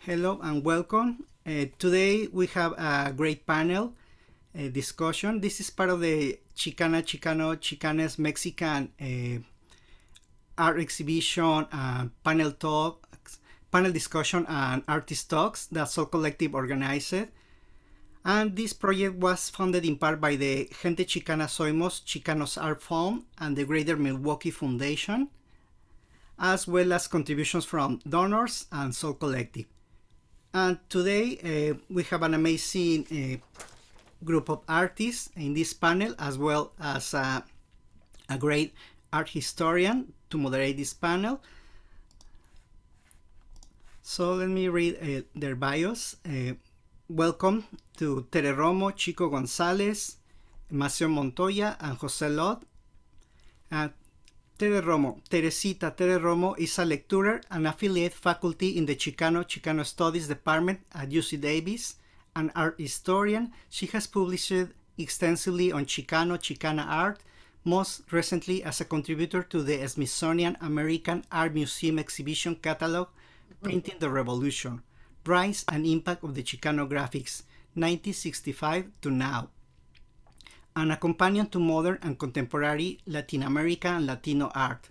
Hello and welcome. Today we have a great panel discussion. This is part of the Chicana, Chicano, Chicanes Mexican art exhibition and panel talks, panel discussion and artist talks that Soul Collective organized. And this project was funded in part by the GenteChicana SOYmos Chicanos Art Fund and the Greater Milwaukee Foundation, as well as contributions from donors and Soul Collective. And today we have an amazing group of artists in this panel, as well as a great art historian to moderate this panel. So let me read their bios. Welcome to Tere Romo, Xico González, Maceo Montoya, and Jose Lott. Tere Romo. Teresita Tere Romo is a lecturer and affiliate faculty in the Chicano Studies Department at UC Davis, an art historian. She has published extensively on Chicana Art, most recently as a contributor to the Smithsonian American Art Museum exhibition catalog, Printing the Revolution, Rise and Impact of the Chicano Graphics, 1965 to now, and a companion to modern and contemporary Latin American and Latino art.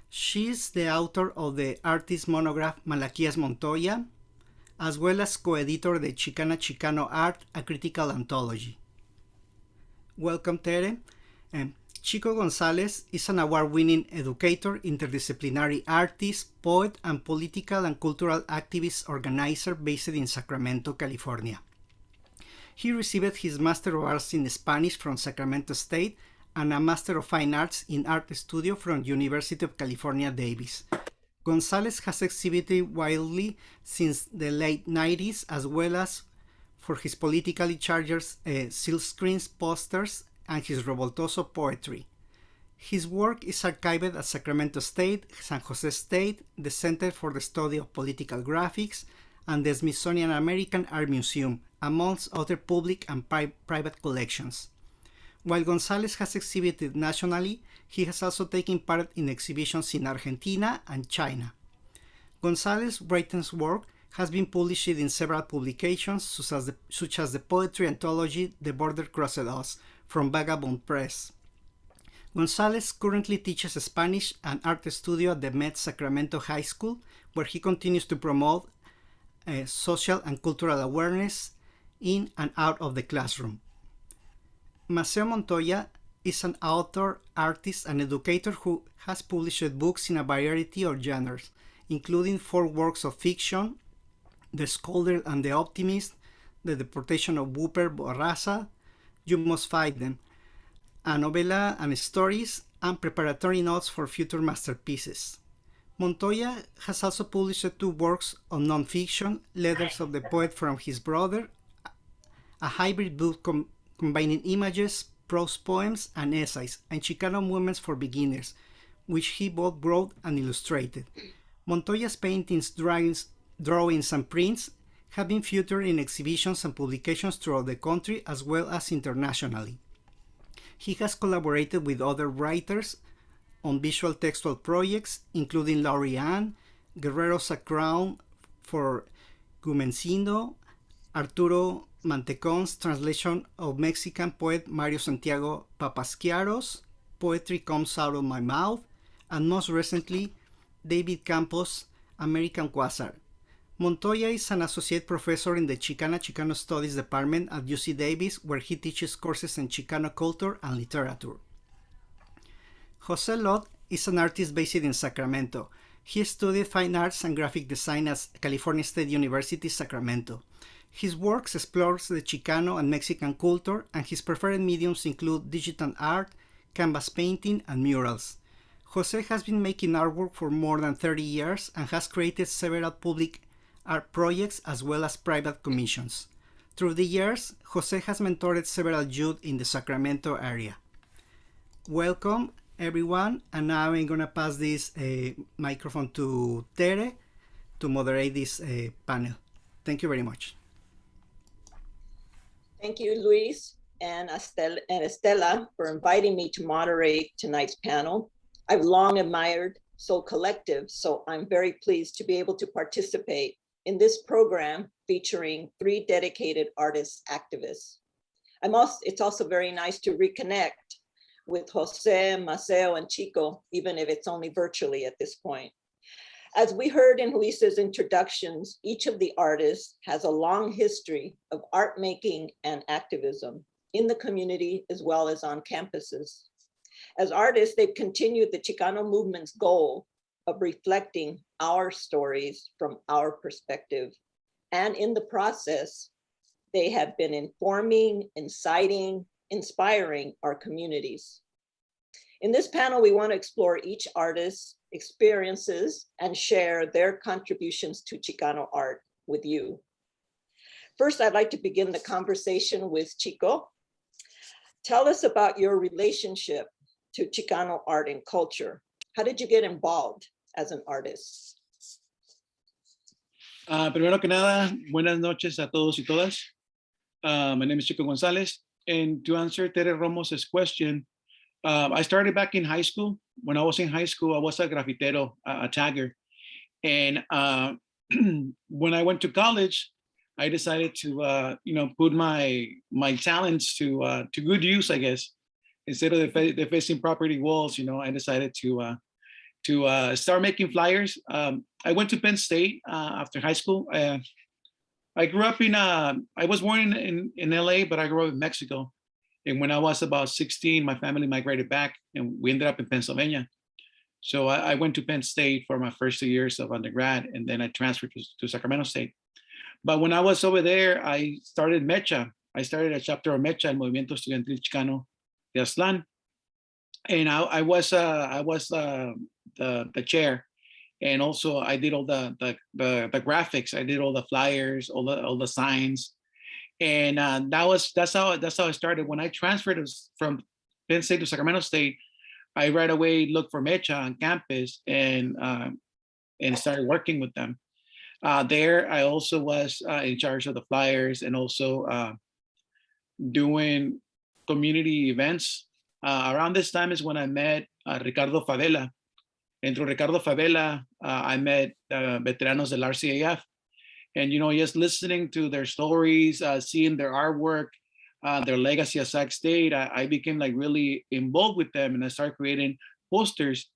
She is the author of the artist monograph Maceo Montoya, as well as co-editor of the Chicano Art, a critical anthology. Welcome, Tere. Xico González is an award-winning educator, interdisciplinary artist, poet, and political and cultural activist organizer based in Sacramento, California. He received his Master of Arts in Spanish from Sacramento State and a Master of Fine Arts in Art Studio from University of California, Davis. González has exhibited widely since the late 90s, as well as for his politically charged silkscreen posters and his revoltoso poetry. His work is archived at Sacramento State, San Jose State, the Center for the Study of Political Graphics, and the Smithsonian American Art Museum, amongst other public and private collections. While González has exhibited nationally, he has also taken part in exhibitions in Argentina and China. González's written work has been published in several publications, such as the poetry anthology The Border Crossed Us from Vagabond Press. González currently teaches Spanish and art studio at the Met Sacramento High School, where he continues to promote social and cultural awareness in and out of the classroom. Maceo Montoya is an author, artist, and educator who has published books in a variety of genres, including 4 works of fiction, The Scoundrel and the Optimist, The Deportation of Wopper Barraza, You Must Fight Them, a Novella and Stories, and Preparatory Notes for Future Masterpieces. Montoya has also published 2 works on nonfiction, Letters of the Poet from His Brother, a hybrid book combining images, prose poems, and essays, and Chicano Movements for Beginners, which he both wrote and illustrated. Montoya's paintings, drawings, and prints have been featured in exhibitions and publications throughout the country as well as internationally. He has collaborated with other writers on visual-textual projects, including Laurie, Guerrero's A Crown for Gumecindo, Arturo Mantecon's translation of Mexican poet Mario Santiago Papasquiaro's Poetry Comes Out of My Mouth, and most recently, David Campos' American Quasar. Montoya is an associate professor in the Chicano Studies Department at UC Davis, where he teaches courses in Chicano culture and literature. Jose Lott is an artist based in Sacramento. He studied fine arts and graphic design at California State University, Sacramento. His works explores the Chicano and Mexican culture, and his preferred mediums include digital art, canvas painting, and murals. Jose has been making artwork for more than 30 years and has created several public art projects as well as private commissions. Through the years, Jose has mentored several youth in the Sacramento area. Welcome, everyone, and now I'm going to pass this microphone to Tere to moderate this panel. Thank you very much. Thank you, Luis and Estela, for inviting me to moderate tonight's panel. I've long admired Soul Collective, so I'm very pleased to be able to participate in this program featuring 3 dedicated artist activists. It's also very nice to reconnect with Jose, Maceo, and Xico, even if it's only virtually at this point. As we heard in Luis's introductions, each of the artists has a long history of art making and activism in the community as well as on campuses. As artists, they've continued the Chicano movement's goal of reflecting our stories from our perspective. And in the process, they have been informing, inciting, inspiring our communities. In this panel, we want to explore each artist's experiences and share their contributions to Chicano art with you. First, I'd like to begin the conversation with Xico. Tell us about your relationship to Chicano art and culture. How did you get involved as an artist? Primero que nada, buenas noches a todos y todas. My name is Xico González, and to answer Tere Romo's question, I started back in high school. When I was in high school, I was a graffitero, a tagger. And when I went to college, I decided to, put my talents to good use, I guess. Instead of facing property walls, I decided to start making flyers. I went to Penn State after high school. I grew up I was born in LA, but I grew up in Mexico. And when I was about 16, my family migrated back and we ended up in Pennsylvania. So I went to Penn State for my first 2 years of undergrad, and then I transferred to Sacramento State. But when I was over there, I started Mecha. I started a chapter of Mecha, el Movimiento Estudiantil Chicano de Aztlán. And I was the chair. And also I did all the graphics. I did all the flyers, all the signs. And that's how I started. When I transferred from Penn State to Sacramento State, I right away looked for Mecha on campus and started working with them. There, I also was in charge of the flyers and also doing community events. Around this time is when I met Ricardo Favela. And through Ricardo Favela, I met veteranos del RCAF. And, just listening to their stories, seeing their artwork, their legacy at Sac State, I became like really involved with them, and I started creating posters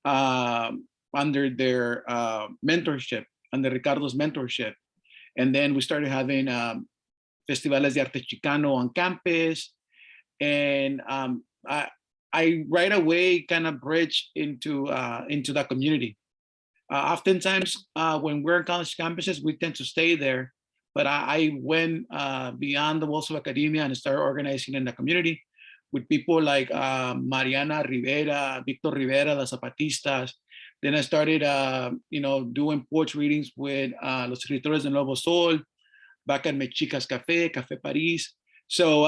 under their mentorship, under Ricardo's mentorship. And then we started having festivales de arte chicano on campus. And I right away kind of bridged into that community. Oftentimes, when we're on college campuses, we tend to stay there. But I went beyond the walls of academia and started organizing in the community with people like Mariana Rivera, Victor Rivera, the Zapatistas. Then I started, doing porch readings with Los Escritores del Nuevo Sol, back at Mechicas Café, Café Paris. So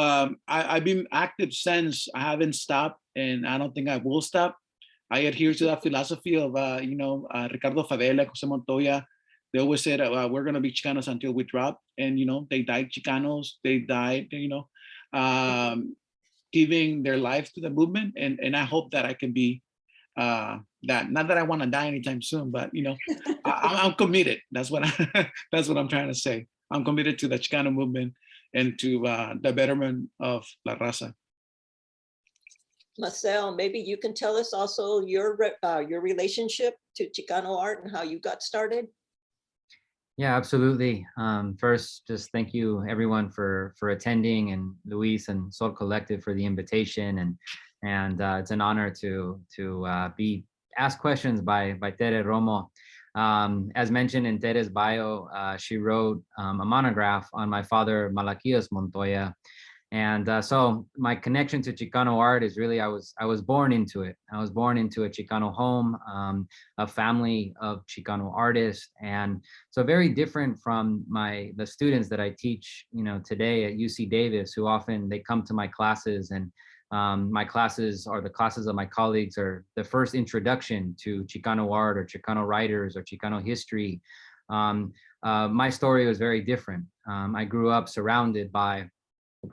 I've been active since. I haven't stopped, and I don't think I will stop. I adhere to that philosophy of, Ricardo Favela, Jose Montoya. They always said, we're going to be Chicanos until we drop. And, they died Chicanos. They died, giving their life to the movement. And I hope that I can be that. Not that I want to die anytime soon, but, I'm committed. That's what I'm trying to say. I'm committed to the Chicano movement and to the betterment of La Raza. Marcel, maybe you can tell us also your relationship to Chicano art and how you got started. Yeah, absolutely. First, just thank you everyone for attending, and Luis and Sol Collective for the invitation. And it's an honor to be asked questions by Tere Romo. As mentioned in Tere's bio, she wrote a monograph on my father, Maceo Montoya. And so my connection to Chicano art is really, I was born into it. I was born into a Chicano home, a family of Chicano artists. And so very different from the students that I teach, today at UC Davis, who often they come to my classes, and my classes or the classes of my colleagues are the first introduction to Chicano art or Chicano writers or Chicano history. My story was very different. I grew up surrounded by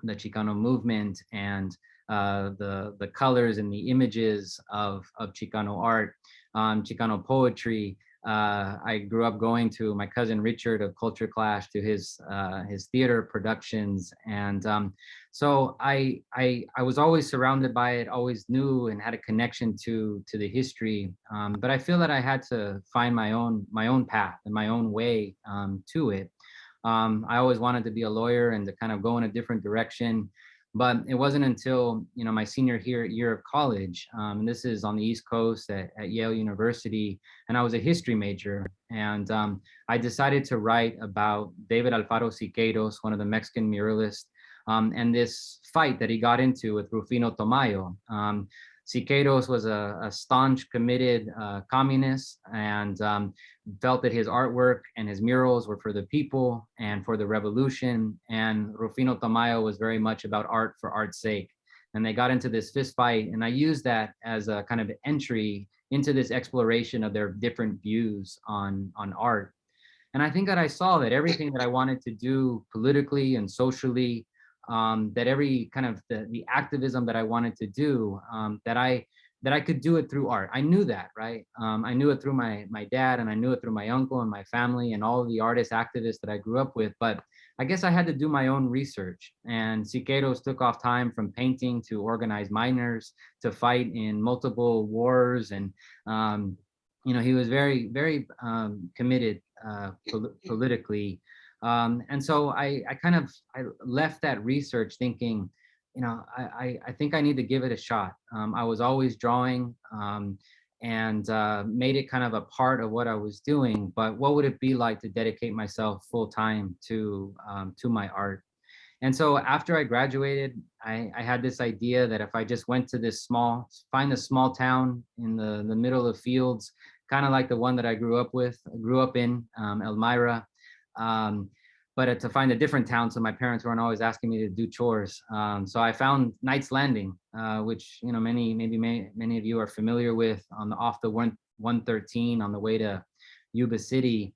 the Chicano movement and the colors and the images of Chicano art, Chicano poetry, I grew up going to my cousin Richard of Culture Clash, to his theater productions, and so I was always surrounded by it, always knew and had a connection to the history. But I feel that I had to find my own path and my own way to it. I always wanted to be a lawyer and to kind of go in a different direction. But it wasn't until, my senior year of college, and this is on the East Coast at Yale University, and I was a history major. And I decided to write about David Alfaro Siqueiros, one of the Mexican muralists, and this fight that he got into with Rufino Tamayo. Siqueiros was a staunch, committed communist, and felt that his artwork and his murals were for the people and for the revolution. And Rufino Tamayo was very much about art for art's sake. And they got into this fist fight, and I used that as a kind of entry into this exploration of their different views on art. And I think that I saw that everything that I wanted to do politically and socially, that every kind of the activism that I wanted to do, that I could do it through art. I knew that, right? I knew it through my dad, and I knew it through my uncle and my family and all of the artists, activists that I grew up with. But I guess I had to do my own research. And Siqueiros took off time from painting to organize miners, to fight in multiple wars. And, he was very, very committed politically. And so I left that research thinking, I think I need to give it a shot. I was always drawing, and made it kind of a part of what I was doing. But what would it be like to dedicate myself full time to my art? And so after I graduated, I had this idea that if I just went to find a small town in the middle of fields, kind of like the one that I grew up in, Elmira. But to find a different town, so my parents weren't always asking me to do chores. So I found Knight's Landing, which many of you are familiar with, off the 113 on the way to Yuba City.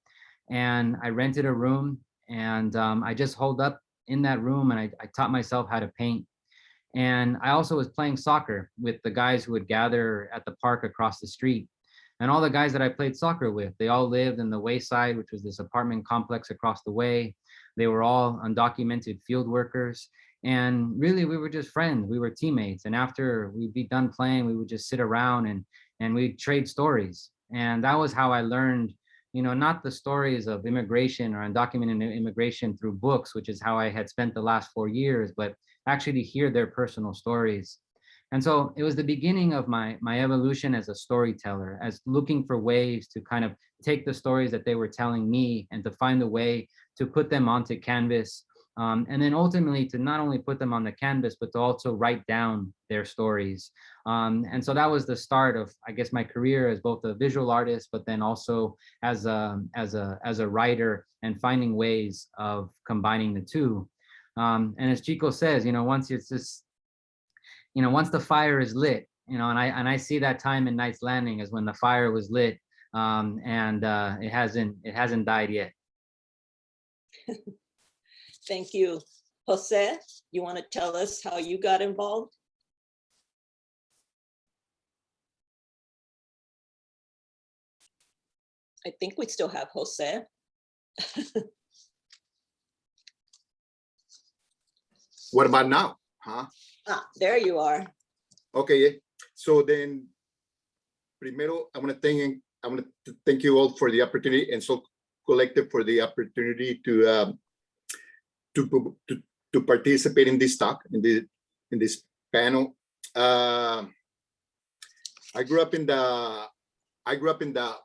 And I rented a room, and I just holed up in that room, and I taught myself how to paint. And I also was playing soccer with the guys who would gather at the park across the street. And all the guys that I played soccer with, they all lived in the Wayside, which was this apartment complex across the way. They were all undocumented field workers. And really, we were just friends. We were teammates. And after we'd be done playing, we would just sit around and we'd trade stories. And that was how I learned, not the stories of immigration or undocumented immigration through books, which is how I had spent the last 4 years, but actually to hear their personal stories. And so it was the beginning of my evolution as a storyteller, as looking for ways to kind of take the stories that they were telling me and to find a way to put them onto canvas. And then ultimately to not only put them on the canvas, but to also write down their stories. And so that was the start of, I guess, my career as both a visual artist, but then also as a writer, and finding ways of combining the two. And as Xico says, once the fire is lit, and I see that time in Knight's Landing as when the fire was lit, and it hasn't died yet. Thank you. Jose, you want to tell us how you got involved? I think we still have Jose. What about now? Huh? There you are. Okay, so then, primero, I want to thank you all for the opportunity, and so collective for the opportunity to participate in this talk, in this panel. I grew up in the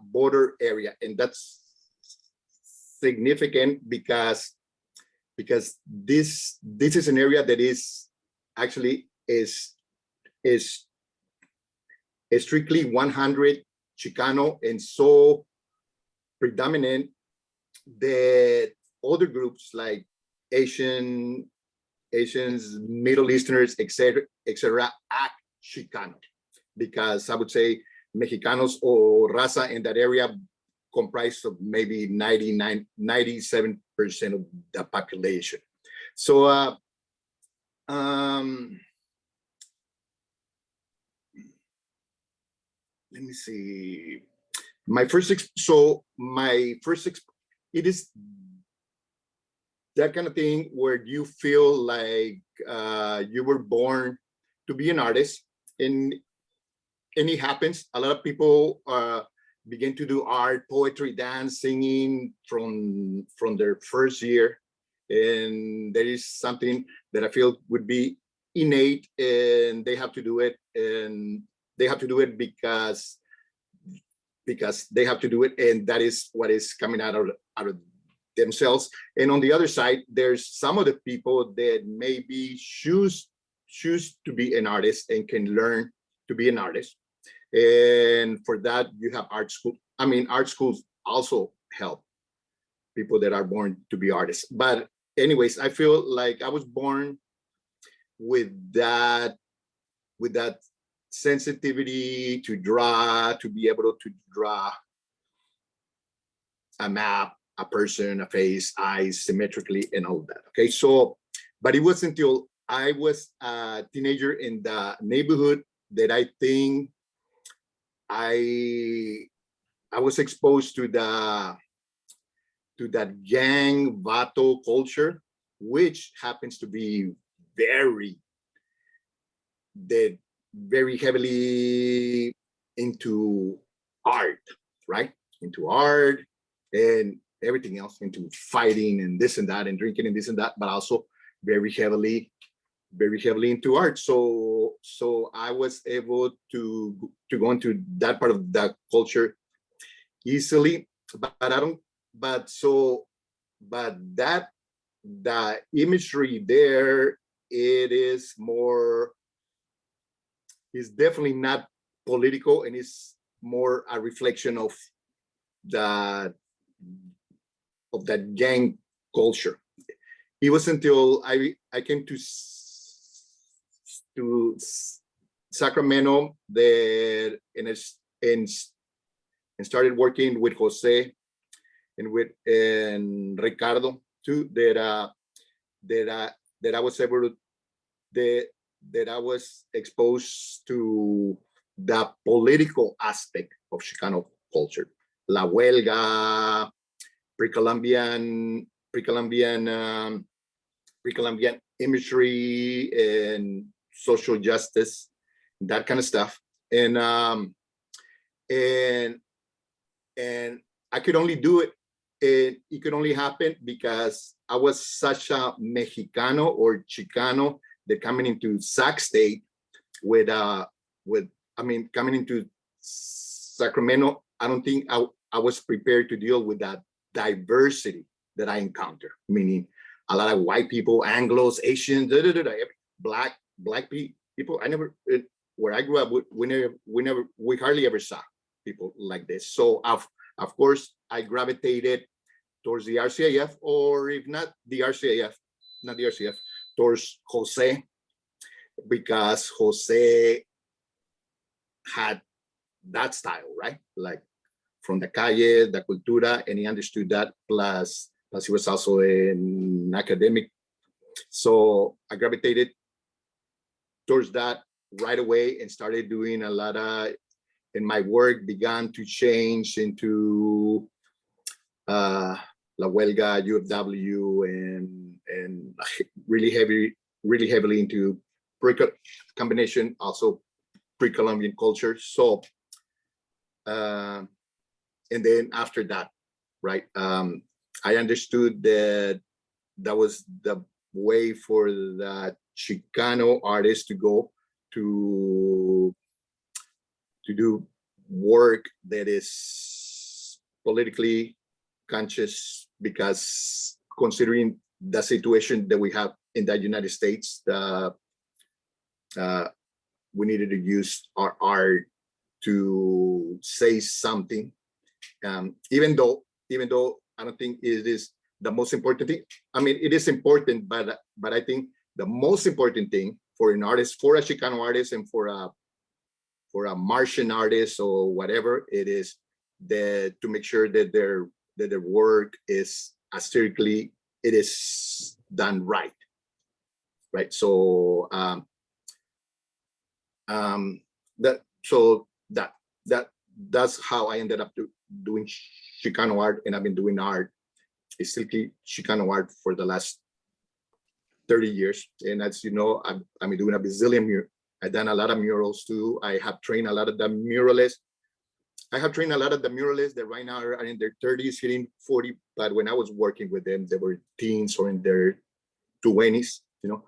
border area, and that's significant because this is an area that is actually is strictly 100 Chicano, and so predominant that other groups like Asians, Middle Easterners, etc., act Chicano, because I would say Mexicanos or raza in that area comprise of maybe 97% of the population. So let me see. my first it is that kind of thing where you feel like you were born to be an artist, and it happens. A lot of people begin to do art, poetry, dance, singing from their first year, and there is something that I feel would be innate, and they have to do it, and they have to do it because they have to do it, and that is what is coming out of themselves. And on the other side, there's some of the people that maybe choose to be an artist and can learn to be an artist. And for that, you have art school. I mean, art schools also help people that are born to be artists. But anyways, I feel like I was born with that sensitivity to draw, to be able to draw a map, a person, a face, eyes symmetrically, and all that. Okay, so, but it wasn't until I was a teenager in the neighborhood that I think I was exposed to that gang vato culture, which happens to be very heavily into art, right? Into art and everything else, into fighting and this and that and drinking and this and that, but also very heavily into art. So I was able to go into that part of that culture easily, but that the imagery there, is definitely not political, and it's more a reflection of that gang culture. It was until I came to Sacramento that and started working with Jose and with Ricardo too, that I was able to, that I was exposed to the political aspect of Chicano culture, la huelga, pre-Columbian imagery and social justice, that kind of stuff. And I could only do it, and it could only happen because I was such a Mexicano or Chicano that coming into Sac State coming into Sacramento, I don't think I was prepared to deal with that diversity that I encounter, meaning a lot of white people, Anglos, Asians, black people. I never, where I grew up, we hardly ever saw people like this. So of course, I gravitated towards the RCIF, or if not the RCIF, towards Jose, because Jose had that style, right? Like from the calle, the cultura, and he understood that. Plus he was also an academic. So I gravitated towards that right away and started doing a lot of, and my work began to change into La Huelga, UFW, and really heavily into combination, also pre-Columbian culture. So, and then after that, right, I understood that was the way for the Chicano artists to go to do work that is politically conscious, because considering the situation that we have in the United States, we needed to use our art to say something, even though I don't think it is the most important thing. I mean, it is important, but I think the most important thing for an artist, for a Chicano artist, and for a Martian artist or whatever, it is that to make sure that their work is aesthetically, it is done right. So that's how I ended up doing Chicano art, and I've been doing art, strictly Chicano art for the last 30 years. And as you know, I've been doing a bazillion murals. I've done a lot of murals too. I have trained a lot of the muralists. I have trained a lot of the muralists that right now are in their 30s, hitting 40. But when I was working with them, they were teens or in their 20s, you know.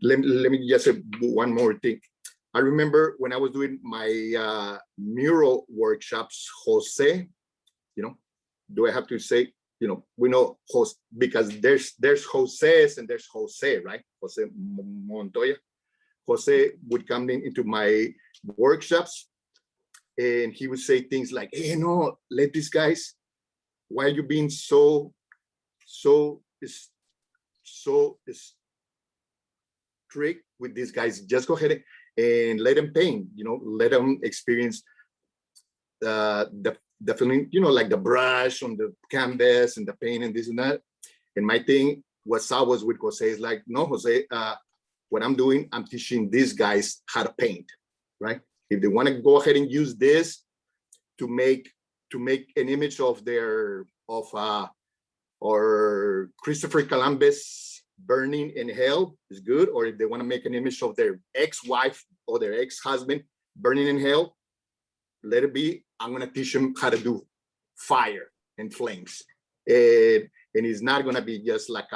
Let me just say one more thing. I remember when I was doing my mural workshops, Jose, you know, do I have to say, you know, we know Jose, because there's Jose's and there's Jose, right? Jose Montoya. Jose would come into my workshops and he would say things like, hey, no, let these guys, why are you being so strict with these guys? Just go ahead and let them paint, you know, let them experience the feeling, you know, like the brush on the canvas and the paint and this and that. And my thing was always with Jose is like, no, Jose, what I'm doing, I'm teaching these guys how to paint, right? If they want to go ahead and use this to make an image of or Christopher Columbus burning in hell is good, or if they want to make an image of their ex-wife or their ex-husband burning in hell, let it be. I'm going to teach them how to do fire and flames. And it's not going to be just like,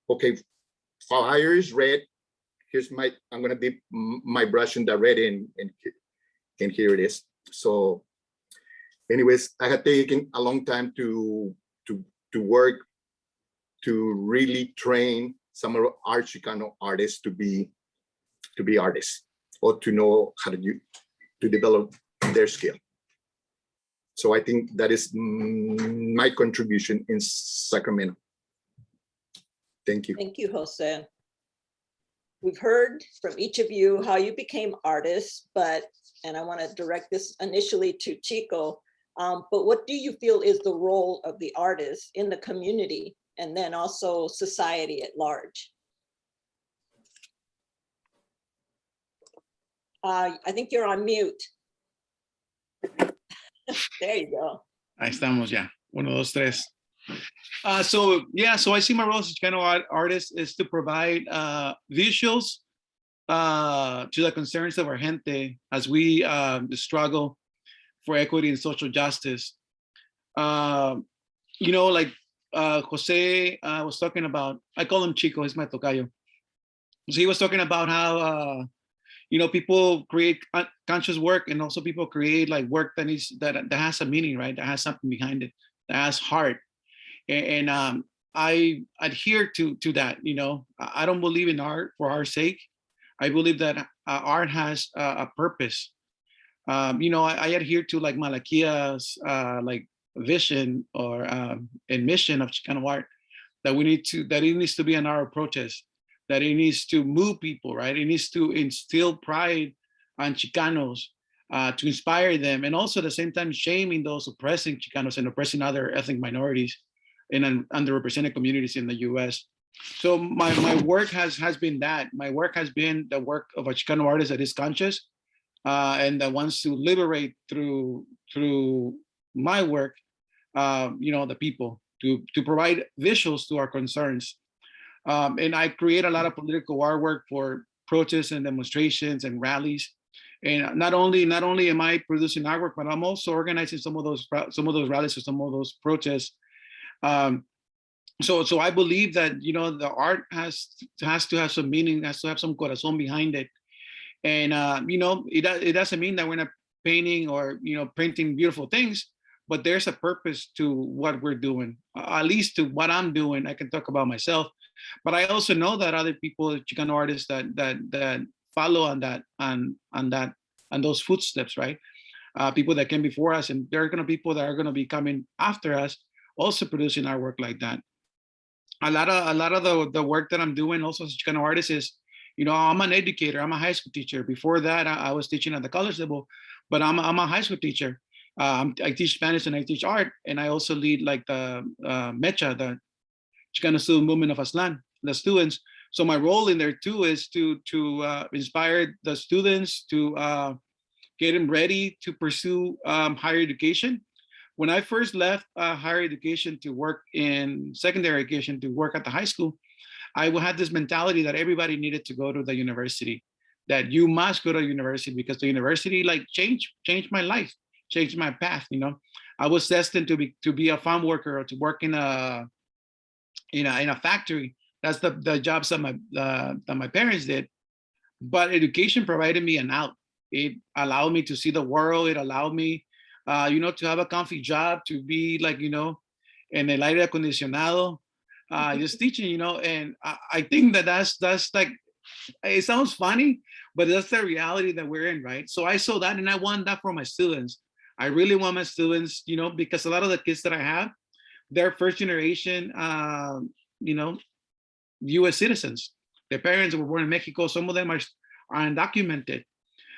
okay, fire is red. Here's I'm going to dip my brush in the red and here it is. So anyways, I had taken a long time to work to really train some of our Chicano artists to be artists, or to know how to develop their skill. So I think that is my contribution in Sacramento. Thank you. Thank you, Jose. We've heard from each of you how you became artists, and I want to direct this initially to Chico, but what do you feel is the role of the artist in the community and then also society at large? I think you're on mute. There you go. Ahí estamos ya. 1, 2, 3. So I see my role as a Chicano artist is to provide visuals to the concerns of our gente as we struggle for equity and social justice. You know, like Jose was talking about, I call him Chico, he's my tocayo. So he was talking about how you know, people create conscious work, and also people create like work that has a meaning, right? That has something behind it, that has heart. And I adhere to that. You know, I don't believe in art for art's sake. I believe that art has a purpose. You know, I adhere to like Malachia's like vision or and mission of Chicano art, that it needs to be an art of protest, that it needs to move people, right? It needs to instill pride on Chicanos, to inspire them, and also at the same time shaming those oppressing Chicanos and oppressing other ethnic minorities in underrepresented communities in the U.S. So my work has been that. My work has been the work of a Chicano artist that is conscious and that wants to liberate through my work, you know, the people, to provide visuals to our concerns. And I create a lot of political artwork for protests and demonstrations and rallies. And not only am I producing artwork, but I'm also organizing some of those rallies or some of those protests. So I believe that, you know, the art has to have some meaning, has to have some corazón behind it. And you know, it doesn't mean that we're not painting or, you know, printing beautiful things, but there's a purpose to what we're doing, at least to what I'm doing. I can talk about myself, but I also know that other people, Chicano artists that follow on those footsteps, right? People that came before us, and there are going to be people that are going to be coming after us, also producing artwork like that. A lot of the work that I'm doing also as a Chicano artist is, you know, I'm an educator. I'm a high school teacher. Before that, I was teaching at the college level, but I'm a high school teacher. I teach Spanish and I teach art, and I also lead like the Mecha, the Chicano Student Movement of Aztlán, the students. So my role in there too is to inspire the students, to get them ready to pursue higher education, when I first left higher education to work in secondary education to work at the high school, I had this mentality that everybody needed to go to the university, that you must go to university because the university like changed my life, changed my path. You know, I was destined to be a farm worker or to work in a factory. That's the jobs that my parents did. But education provided me an out. It allowed me to see the world. It allowed me, to have a comfy job, to be like, in el aire acondicionado, just teaching, and I think that's like, it sounds funny, but that's the reality that we're in, right? So I saw that and I want that for my students. I really want my students, because a lot of the kids that I have, they're first generation, US citizens. Their parents were born in Mexico. Some of them are undocumented.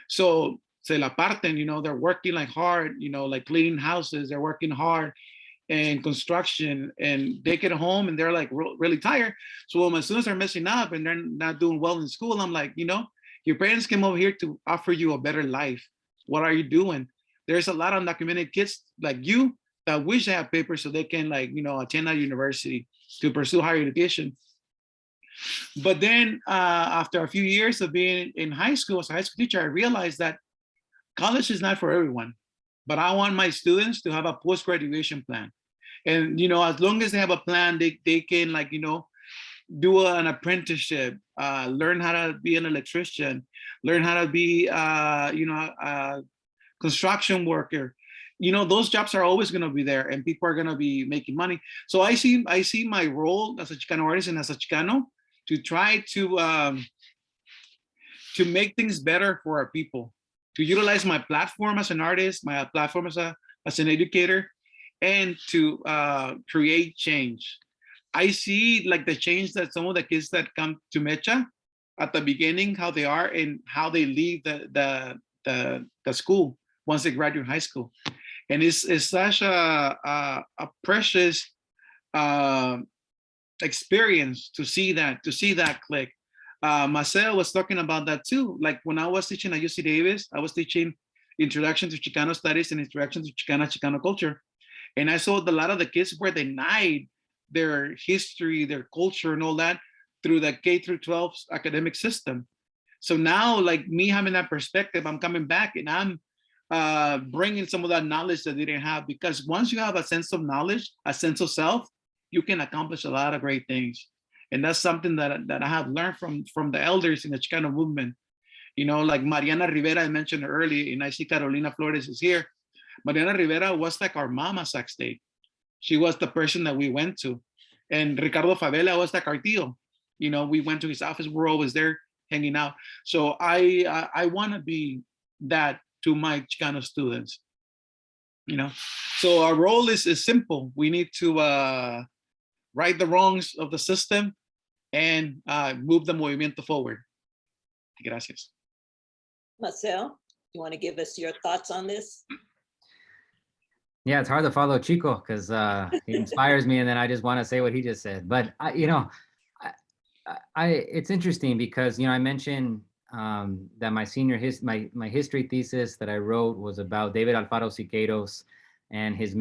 So se la parten, they're working like hard, like cleaning houses, they're working hard in construction, and they get home and they're like really tired. So when my students are messing up and they're not doing well in school, I'm like, your parents came over here to offer you a better life. What are you doing? There's a lot of undocumented kids like you that wish they have papers so they can attend a university to pursue higher education. But then after a few years of being in high school as a high school teacher, I realized that college is not for everyone, but I want my students to have a post-graduation plan. And, as long as they have a plan, they can do an apprenticeship, learn how to be an electrician, learn how to be, a construction worker. Those jobs are always going to be there and people are going to be making money. So I see my role as a Chicano artist and as a Chicano to try to make things better for our people, to utilize my platform as an artist, my platform as an educator, and to create change. I see like the change that some of the kids that come to Mecha at the beginning, how they are and how they leave the school once they graduate high school. And it's such a precious experience to see that click. Maceo was talking about that too. Like when I was teaching at UC Davis, I was teaching Introduction to Chicano Studies and Introduction to Chicano Culture. And I saw a lot of the kids were denied their history, their culture and all that through the K through 12 academic system. So now like me having that perspective, I'm coming back and I'm bringing some of that knowledge that they didn't have, because once you have a sense of knowledge, a sense of self, you can accomplish a lot of great things. And that's something that I have learned from the elders in the Chicano movement. Like Mariana Rivera, I mentioned earlier, and I see Carolina Flores is here. Mariana Rivera was like our mama Sac State. She was the person that we went to. And Ricardo Favela was like our tío. We went to his office, we're always there hanging out. So I want to be that to my Chicano students. So our role is simple. We need to right the wrongs of the system and move the movimiento forward. Gracias. Marcel, you want to give us your thoughts on this? Yeah, it's hard to follow Chico because he inspires me, and then I just want to say what he just said. But it's interesting because I mentioned that my history thesis that I wrote was about David Alfaro Siqueiros and his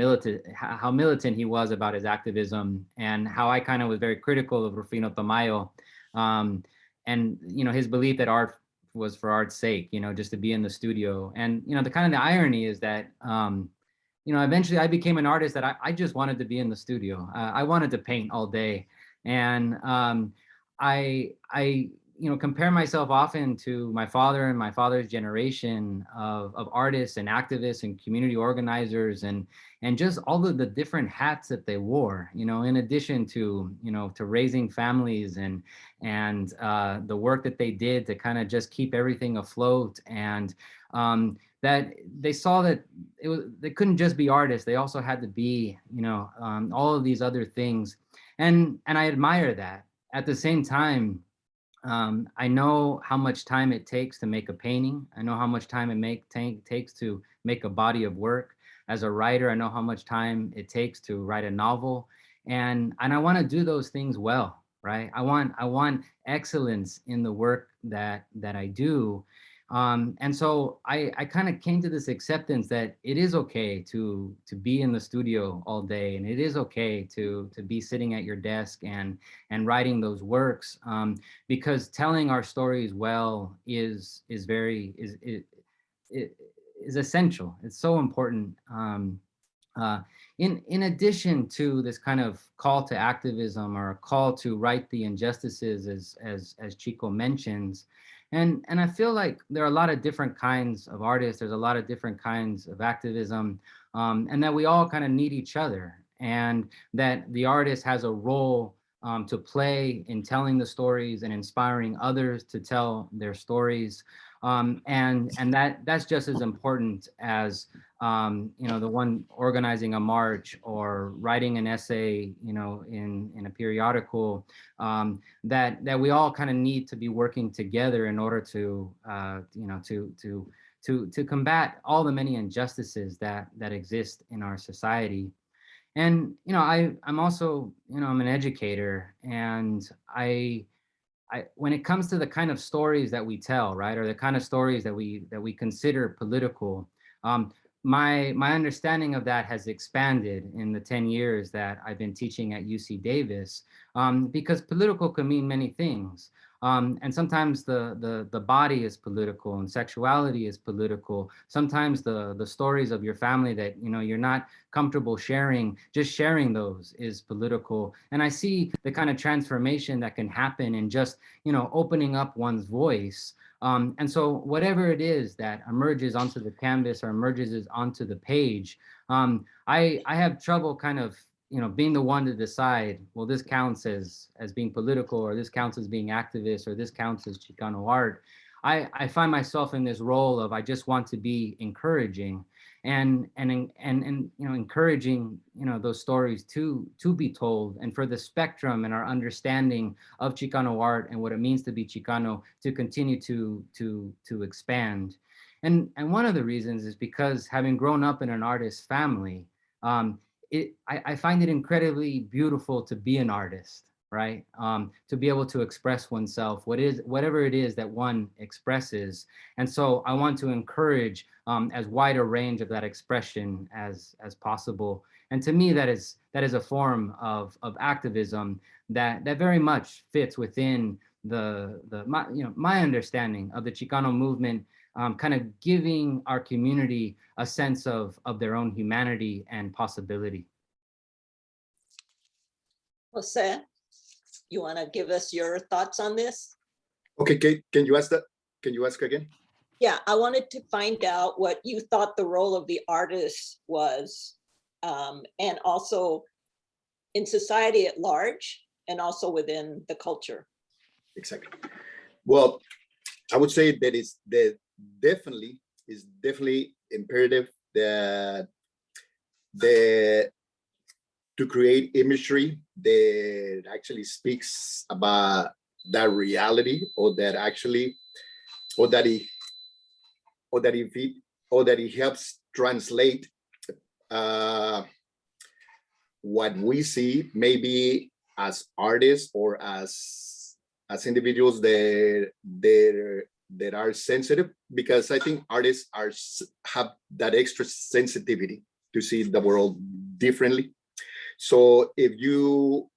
how militant he was about his activism, and how I kind of was very critical of Rufino Tamayo, and his belief that art was for art's sake, just to be in the studio. And the irony is that eventually I became an artist that I just wanted to be in the studio. I wanted to paint all day, and I compare myself often to my father and my father's generation of artists and activists and community organizers, and just all of the different hats that they wore, in addition to, to raising families and the work that they did to kind of just keep everything afloat. And that they saw that they couldn't just be artists. They also had to be, all of these other things. And I admire that. At the same time, I know how much time it takes to make a painting. I know how much time it takes to make a body of work. As a writer, I know how much time it takes to write a novel, and I want to do those things well, right? I want excellence in the work that I do, And so I kind of came to this acceptance that it is okay to be in the studio all day, and it is okay to be sitting at your desk and writing those works, because telling our stories well is essential. It's so important. In addition to this kind of call to activism or a call to right the injustices, as Chico mentions, and I feel like there are a lot of different kinds of artists. There's a lot of different kinds of activism, and that we all kind of need each other, and that the artist has a role to play in telling the stories and inspiring others to tell their stories, and that's just as important as the one organizing a march or writing an essay, in a periodical, that we all kind of need to be working together in order to, to combat all the many injustices that exist in our society. And, I'm also, I'm an educator, and when it comes to the kind of stories that we tell, right, or the kind of stories that we consider political, my understanding of that has expanded in the 10 years that I've been teaching at UC Davis, because political can mean many things. And sometimes the body is political and sexuality is political. Sometimes the stories of your family that you're not comfortable sharing, just sharing those is political. And I see the kind of transformation that can happen in just opening up one's voice. And so whatever it is that emerges onto the canvas or emerges onto the page, I have trouble kind of being the one to decide, well, this counts as being political, or this counts as being activist, or this counts as Chicano art. I find myself in this role of I just want to be encouraging and encouraging those stories to be told, and for the spectrum and our understanding of Chicano art and what it means to be Chicano to continue to expand. And one of the reasons is because, having grown up in an artist family, I find it incredibly beautiful to be an artist, right? To be able to express oneself, whatever it is that one expresses. And so I want to encourage as wide a range of that expression as possible. And to me, that is a form of activism that very much fits within my understanding of the Chicano movement, kind of giving our community a sense of their own humanity and possibility. Jose, you want to give us your thoughts on this? Okay, Kate, can you ask that? Can you ask again? Yeah, I wanted to find out what you thought the role of the artist was, and also in society at large, and also within the culture. Exactly. Well, I would say that is definitely imperative that to create imagery that actually speaks about that reality, or that it helps translate what we see, maybe as artists or as individuals that are sensitive, because I think artists have that extra sensitivity to see the world differently. So if you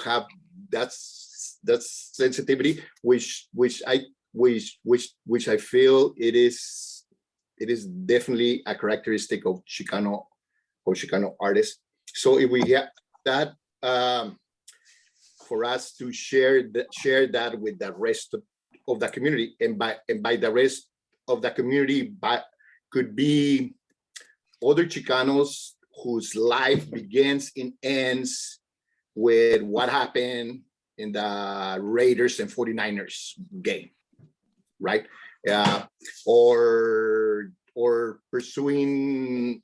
have that sensitivity, which I feel it is definitely a characteristic of Chicano artists. So if we get that, for us to share that with the rest of the community, and by the rest of the community, could be other Chicanos whose life begins and ends with what happened in the Raiders and 49ers game, right? Or pursuing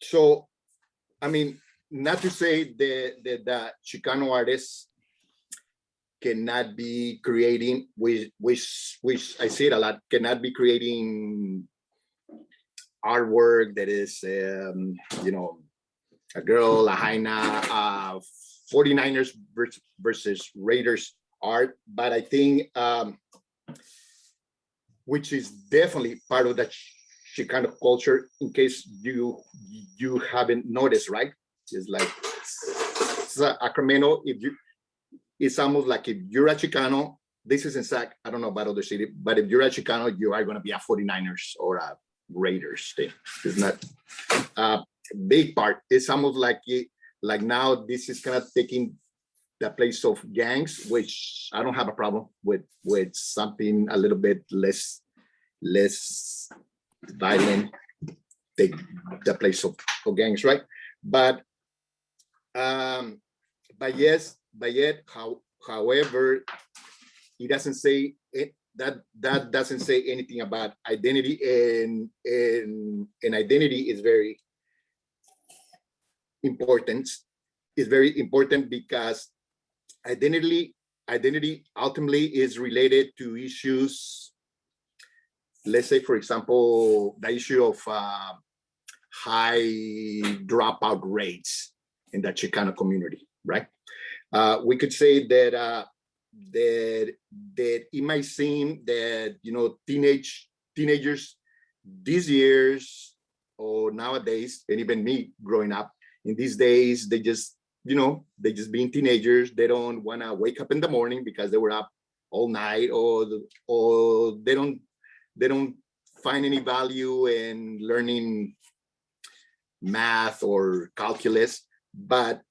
so I mean, not to say that the Chicano artists cannot be creating, which I say it a lot, cannot be creating artwork that is a girl, Lahaina, 49ers versus Raiders art. But I think, which is definitely part of the Chicano culture, in case you haven't noticed, right? It's like Sacramento, it's almost like if you're a Chicano, this is in fact, I don't know about other city, but if you're a Chicano, you are going to be a 49ers or a Raiders thing. It's not a big part. It's almost like now this is kind of taking the place of gangs, which I don't have a problem with something a little bit less violent, take the place of gangs, right? But however, it doesn't say it, that doesn't say anything about identity, and identity is very important. It's very important because identity ultimately is related to issues. Let's say, for example, the issue of high dropout rates in the Chicano community, right? We could say that that it might seem that, you know, teenagers these years or nowadays, and even me growing up in these days, they just, you know, they just being teenagers. They don't want to wake up in the morning because they were up all night, or they don't find any value in learning math or calculus. But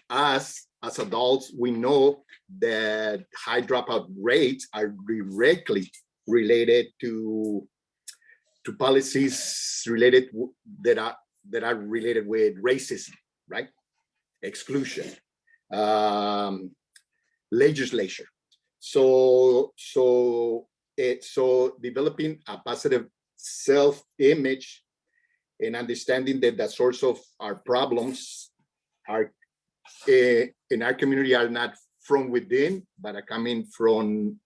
us as adults, we know that high dropout rates are directly related to policies related that are related with racism, right? Exclusion, legislation. So developing a positive self-image and understanding that the source of our problems are in our community are not from within, but are coming from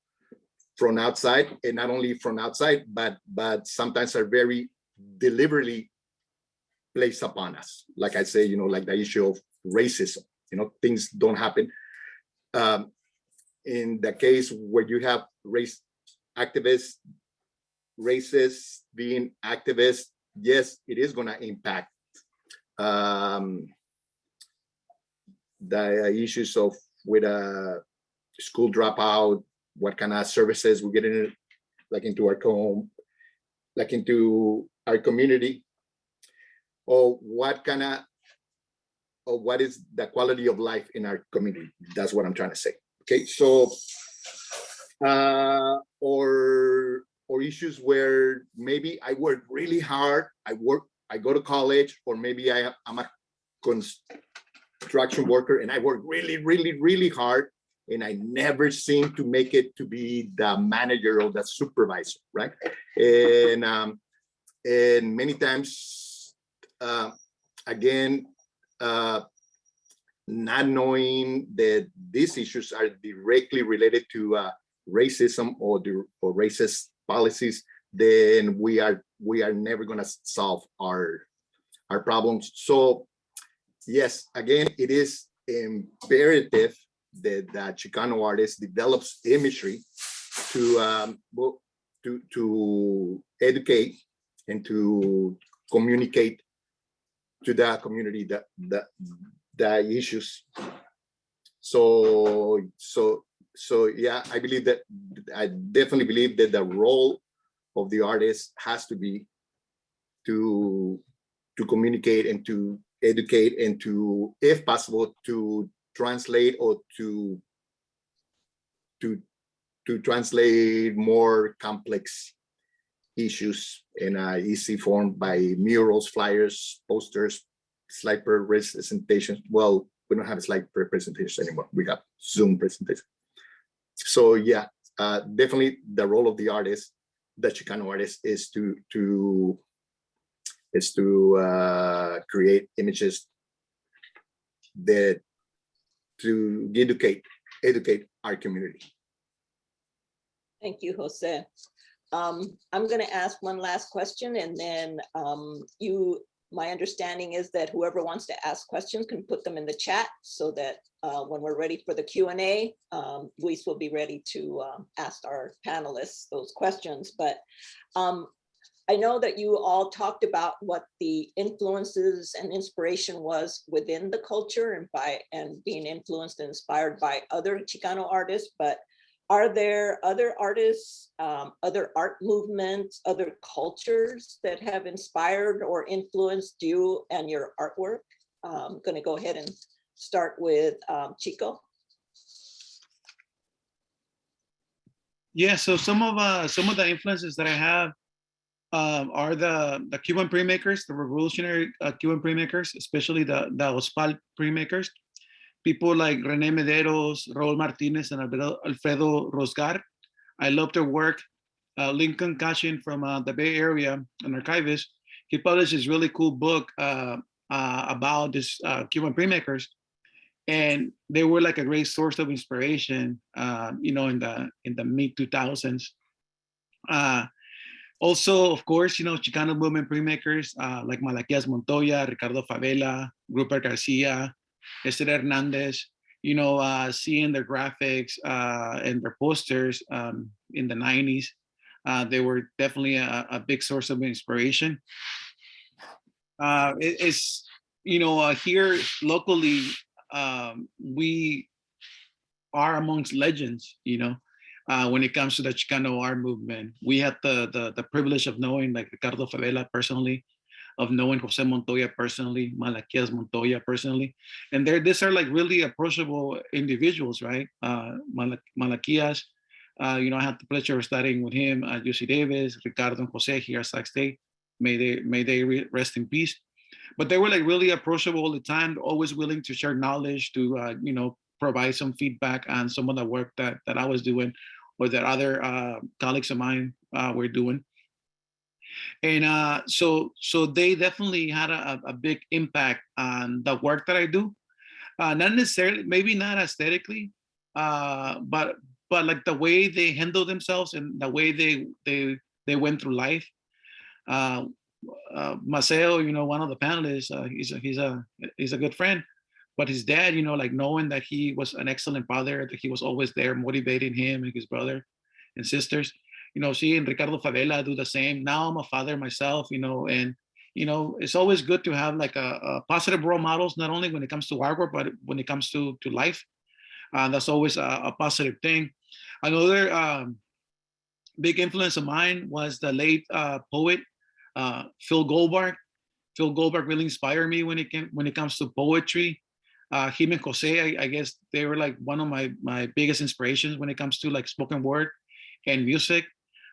outside, and not only from outside, but sometimes are very deliberately placed upon us. Like I say, you know, like the issue of racism, you know, things don't happen. In the case where you have race activists, racists being activists, yes, it is going to impact the issues of with a school dropout, what kind of services we get in, like into our home, like into our community, or what is the quality of life in our community. That's what I'm trying to say. Okay, so or issues where maybe I work really hard, I go to college, or maybe I'm a construction worker and I work really hard, and I never seem to make it to be the manager or the supervisor, right? And many times, again, not knowing that these issues are directly related to racism or racist policies, then we are never going to solve our problems. So yes, again, it is imperative that the Chicano artist develops imagery to educate and to communicate to the community the issues. So yeah, I definitely believe that the role of the artist has to be to communicate and to educate and to, if possible, to translate or to translate more complex issues in a easy form by murals, flyers, posters, slide presentations. Well, we don't have a slide presentation anymore. We have Zoom presentation. So yeah, definitely the role of the artist, the Chicano artist, is to create images that to educate our community. Thank you, Jose. I'm going to ask one last question, and then you my understanding is that whoever wants to ask questions can put them in the chat so that when we're ready for the Q&A, Luis will be ready to ask our panelists those questions. But I know that you all talked about what the influences and inspiration was within the culture and being influenced and inspired by other Chicano artists, but are there other artists, other art movements, other cultures that have inspired or influenced you and your artwork? I'm going to go ahead and start with Xico. Yeah, so some of the influences that I have are the Cuban printmakers, the revolutionary Cuban printmakers, especially the Ospal printmakers. People like René Mederos, Raúl Martinez, and Alfredo Rosgar. I love their work. Lincoln Cashin from the Bay Area, an archivist, he published this really cool book about this Cuban printmakers, and they were like a great source of inspiration, you know, in the mid 2000s. Also, of course, you know, Chicano Movement printmakers like Maceo Montoya, Ricardo Favela, Rupert Garcia, Esther Hernandez, you know, seeing their graphics and their posters in the 90s. They were definitely a big source of inspiration. It's, you know, here locally, we are amongst legends, you know, when it comes to the Chicano art movement. We had the privilege of knowing like Ricardo Favela personally, of knowing Jose Montoya personally, Malaquias Montoya personally. And these are like really approachable individuals, right? Malaquias, you know, I had the pleasure of studying with him at UC Davis, Ricardo and Jose here at Sac State. May they rest in peace. But they were like really approachable all the time, always willing to share knowledge, to, you know, provide some feedback on some of the work that I was doing or that other colleagues of mine were doing. And so they definitely had a big impact on the work that I do. Not necessarily, maybe not aesthetically, but like the way they handle themselves and the way they went through life. Maceo, you know, one of the panelists, he's a good friend, but his dad, you know, like knowing that he was an excellent father, that he was always there motivating him and his brother and sisters. You know, seeing Ricardo Favela do the same. Now I'm a father myself, you know, and, you know, it's always good to have like a positive role models, not only when it comes to artwork, but when it comes to life. That's always a positive thing. Another big influence of mine was the late poet, Phil Goldberg. Phil Goldberg really inspired me when it comes to poetry. Him and Jose, I guess they were like one of my biggest inspirations when it comes to like spoken word and music.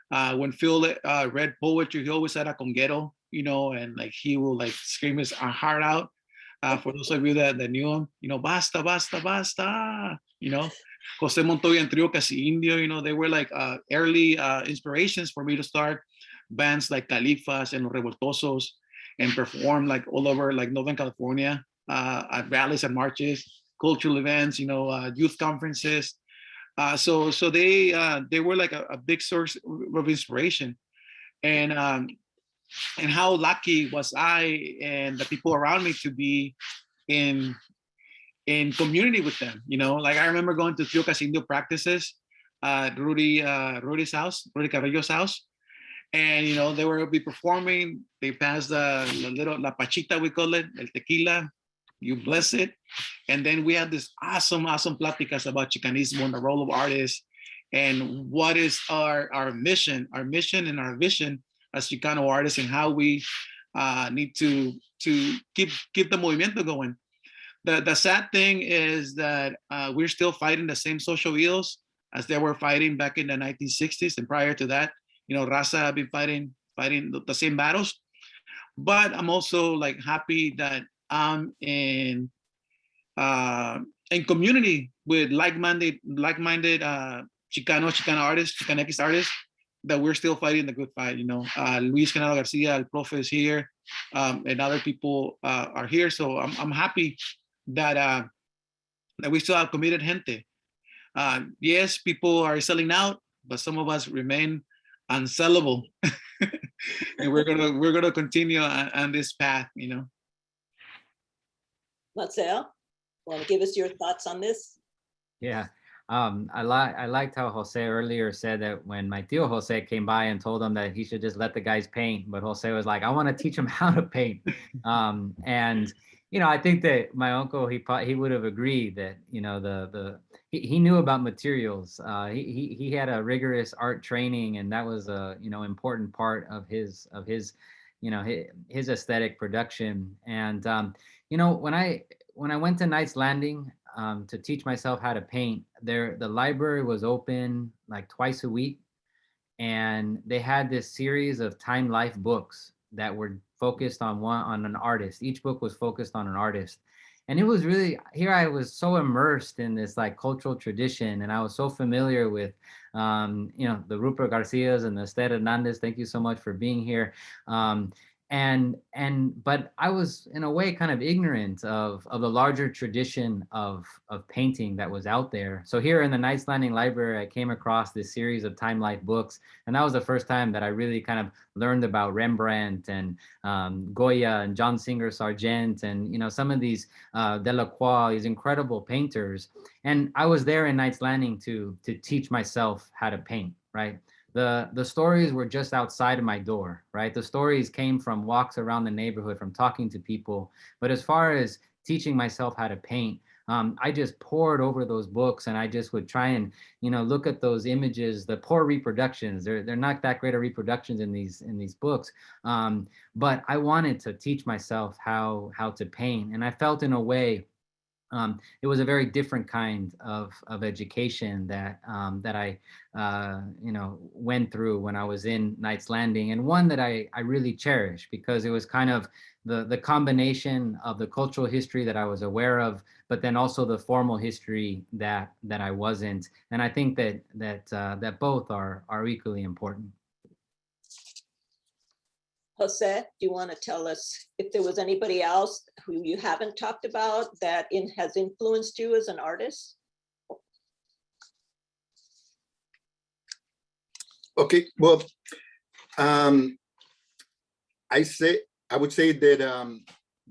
When Phil read poetry, he always had a conguero, you know, and like he will like scream his heart out. For those of you that knew him, you know, basta, basta, basta, you know. Jose Montoya and Trio Casi Indio, you know, they were like early inspirations for me to start bands like Califas and Los Revoltosos and perform like all over like Northern California at rallies and marches, cultural events, you know, youth conferences. So they were like a big source of inspiration, and how lucky was I and the people around me to be in community with them. You know, like I remember going to Tio Casindo practices at Rudy Carrillo's house, and you know they were be performing. They passed the little la pachita, we call it, el tequila. You bless it. And then we had this awesome pláticas about Chicanismo and the role of artists and what is our mission and our vision as Chicano artists and how we need to keep the movimiento going. The sad thing is that we're still fighting the same social ills as they were fighting back in the 1960s and prior to that. You know, Raza have been fighting the same battles. But I'm also like happy that I'm in community with like-minded Chicana artists, Chicanx artists, that we're still fighting the good fight. You know, Luis Canelo Garcia, El Profe is here, and other people are here. So I'm happy that we still have committed gente. Yes, people are selling out, but some of us remain unsellable. And we're gonna continue on this path, you know. Maceo, want to give us your thoughts on this? Yeah. I liked how Jose earlier said that when my tío Jose came by and told him that he should just let the guys paint, but Jose was like, I want to teach him how to paint. And you know, I think that my uncle, he would have agreed that, you know, he knew about materials. He had a rigorous art training, and that was a, you know, important part of his you know, his aesthetic production. And you know, when I went to Knights Landing to teach myself how to paint, the library was open like twice a week, and they had this series of Time Life books that were focused on an artist. Each book was focused on an artist. And it was really, here I was so immersed in this like cultural tradition, and I was so familiar with, you know, the Rupert Garcias and the Esther Hernandez. Thank you so much for being here. But I was in a way kind of ignorant of the larger tradition of painting that was out there. So here in the Knights Landing Library, I came across this series of Time Life books, and that was the first time that I really kind of learned about Rembrandt and Goya and John Singer Sargent, and, you know, some of these Delacroix, these incredible painters. And I was there in Knights Landing to teach myself how to paint, right? The stories were just outside of my door, right? The stories came from walks around the neighborhood, from talking to people. But as far as teaching myself how to paint, I just pored over those books, and I just would try and, you know, look at those images, the poor reproductions. They're not that great of reproductions in these books. But I wanted to teach myself how to paint. And I felt in a way, it was a very different kind of education that I you know, went through when I was in Knights Landing, and one that I really cherish, because it was kind of the combination of the cultural history that I was aware of, but then also the formal history that I wasn't. And I think that both are equally important. Jose, do you want to tell us if there was anybody else who you haven't talked about that has influenced you as an artist? Okay, well, I would say that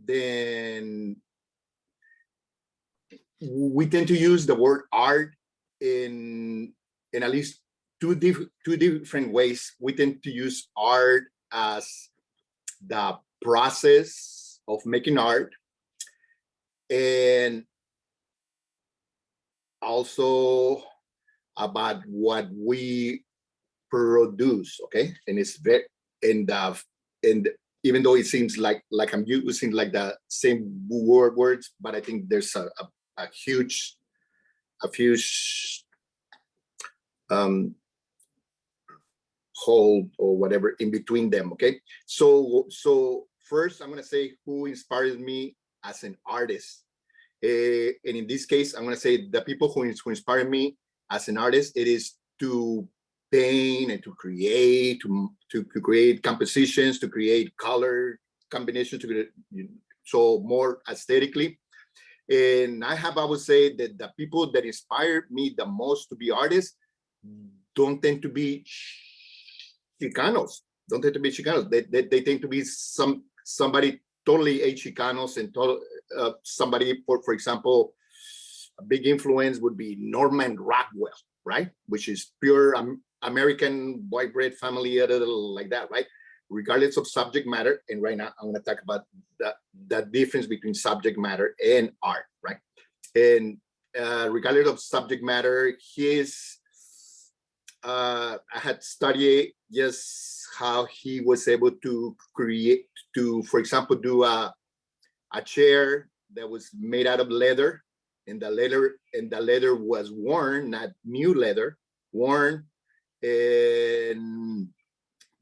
then we tend to use the word art in at least two different ways. We tend to use art as the process of making art, and also about what we produce. Okay, and it's very and even though it seems like I'm using like the same words, but I think there's a huge hold or whatever in between them. Okay, so first I'm going to say who inspires me as an artist, and in this case I'm going to say the people who inspire me as an artist, it is to paint and to create compositions, to create color combinations, so more aesthetically. And I would say that the people that inspire me the most to be artists don't tend to be Chicanos. They tend to be somebody totally a Chicanos, and somebody, for example, a big influence would be Norman Rockwell, right? Which is pure American white bread family, like that, right? Regardless of subject matter. And right now I'm going to talk about the difference between subject matter and art, right? And regardless of subject matter, I had studied just how he was able to for example, do a chair that was made out of leather, and the leather was worn, not new leather, worn, and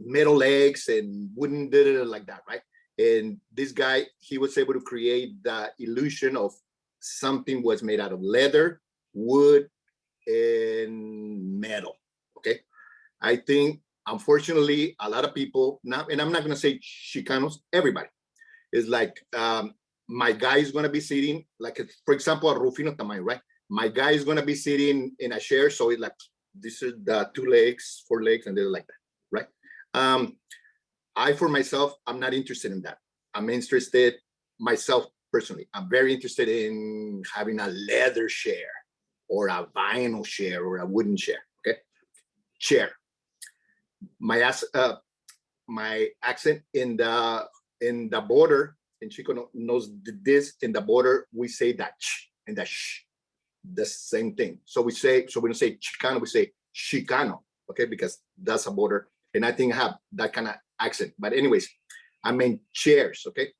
metal legs and wooden, like that, right? And this guy, he was able to create the illusion of something was made out of leather, wood, and metal. Okay, I think unfortunately a lot of people now, and I'm not going to say Chicanos, everybody is like, my guy is going to be sitting like, for example, a Rufino Tamayo, right? My guy is going to be sitting in a chair, so it's like, this is the 2 legs, 4 legs, and they're like that, right? for myself, I'm not interested in that. I'm interested myself personally. I'm very interested in having a leather chair or a vinyl chair or a wooden chair. Okay, chair. My accent in the border, and Chico knows this, in the border we say that ch and that sh, the same thing. So we don't say Chicano, we say Chicano. Okay, because that's a border, and I think I have that kind of accent. But anyways, I mean chairs. Okay.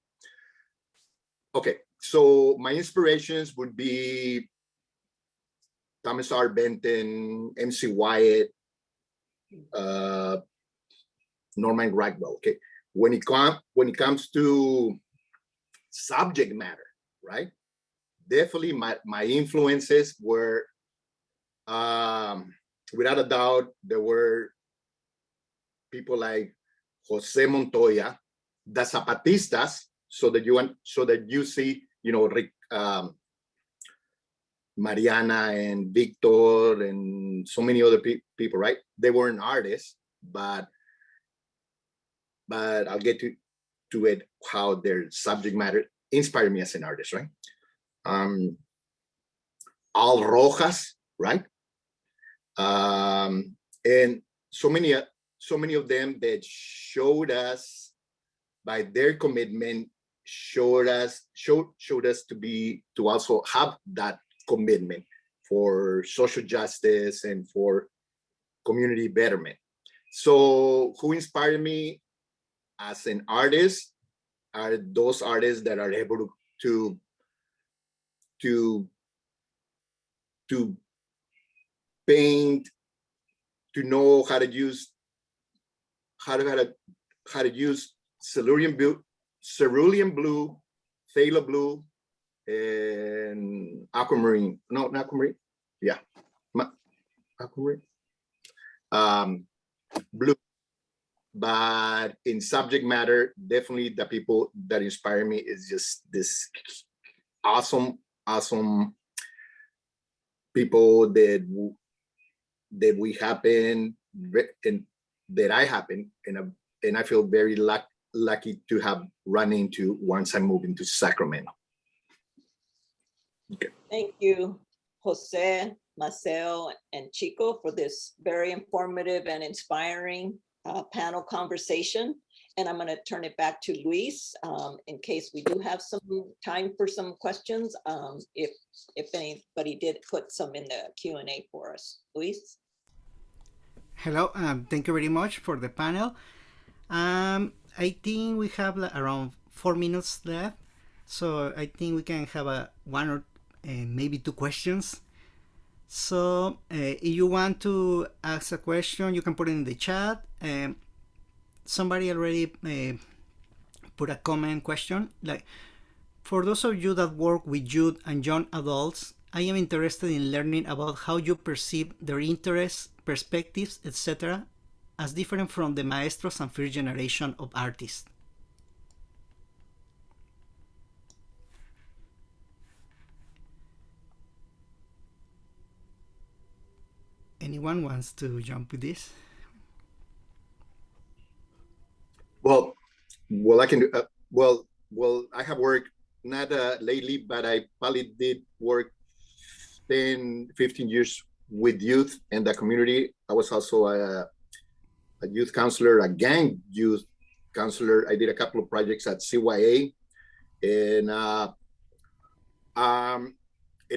Okay, so my inspirations would be Thomas R. Benton, MC Wyatt, Norman Rockwell. Okay, when it comes to subject matter, right? Definitely my influences were, without a doubt, there were people like Jose Montoya, the Zapatistas, so that you see, you know, Mariana and Victor and so many other people, right? They weren't artists, but I'll get to it, how their subject matter inspired me as an artist, right? Al Rojas, right? And so many of them that showed us by their commitment, showed us to also have that commitment for social justice and for community betterment. So who inspired me as an artist are those artists that are able to paint, to know how to use cerulean blue, phthalo blue, and aquamarine. No, not aquamarine. Yeah, aquamarine. Blue. But in subject matter, definitely the people that inspire me is just this awesome people that we happen and that I happen, and I feel very lucky to have run into once I moved into Sacramento. Okay. Thank you, Jose, Maceo, and Chico, for this very informative and inspiring panel conversation. And I'm going to turn it back to Luis in case we do have some time for some questions, if anybody did put some in the Q&A for us. Luis? Hello, thank you very much for the panel. I think we have around 4 minutes left, so I think we can have one or maybe two questions. So if you want to ask a question, you can put it in the chat. Somebody already put a comment question, like, for those of you that work with youth and young adults, I am interested in learning about how you perceive their interests, perspectives, etc., as different from the maestros and first generation of artists. Anyone wants to jump with this? Well, I can do. Well, I have worked not lately, but I probably did work 10, 15 years with youth and the community. I was also a youth counselor, a gang youth counselor. I did a couple of projects at CYA, and I'm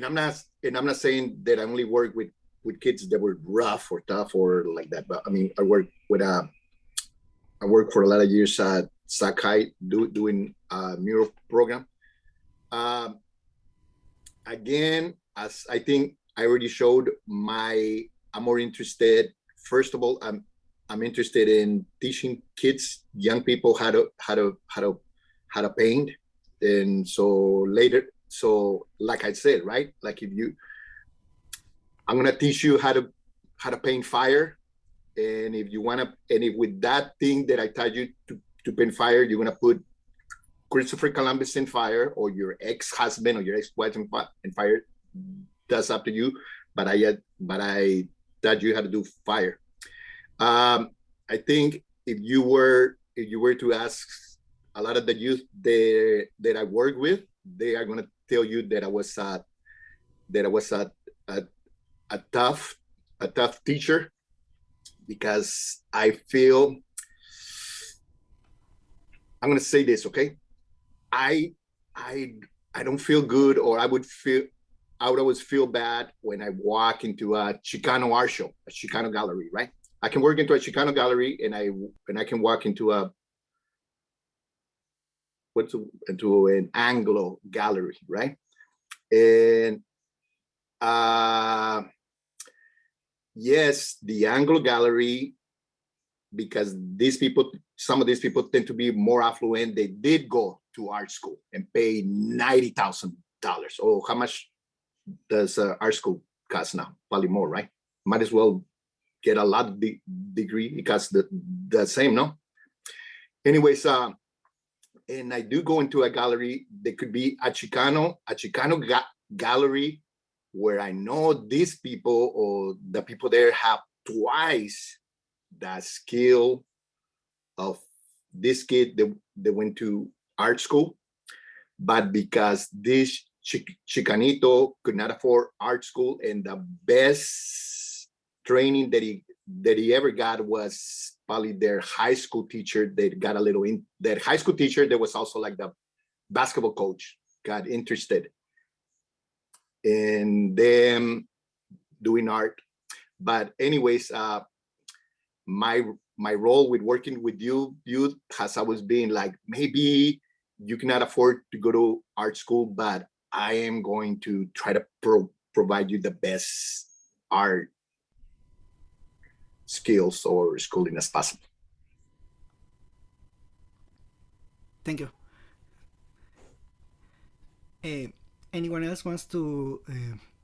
not saying that I only work with kids that were rough or tough or like that, but I mean, I worked for a lot of years at Sakai doing a mural program. Again, as I think I already showed, I'm more interested. First of all, I'm interested in teaching kids, young people, how to paint. And so like I said, right? Like I'm gonna teach you how to paint fire. And if with that thing that I taught you to paint fire, you're gonna put Christopher Columbus in fire, or your ex-husband or your ex-wife in fire. That's up to you. But I taught you how to do fire. I think if if you were to ask a lot of the youth that I work with, they are gonna tell you that I was a tough teacher, because I feel, I'm gonna say this, okay? I don't feel good, or I would always feel bad when I walk into a Chicano art show, a Chicano gallery, right? I can work into a Chicano gallery, and I can walk into into an Anglo gallery, right? And yes, the Anglo gallery, because some of these people tend to be more affluent. They did go to art school and pay $90,000. Oh, how much does art school cost now? Probably more, right? Might as well get a lot of degree. It costs the same, no? Anyways, and I do go into a gallery. There could be a Chicano gallery where I know these people, or the people there, have twice the skill of this kid that went to art school. But because this Chicanito could not afford art school, and the best training that he ever got was probably their high school teacher. They got a little in that high school teacher that was also like the basketball coach, got interested in them doing art. But anyways, my role with working with youth has always been like, maybe you cannot afford to go to art school, but I am going to try to provide you the best art skills or schooling as possible. Thank you. Anyone else wants to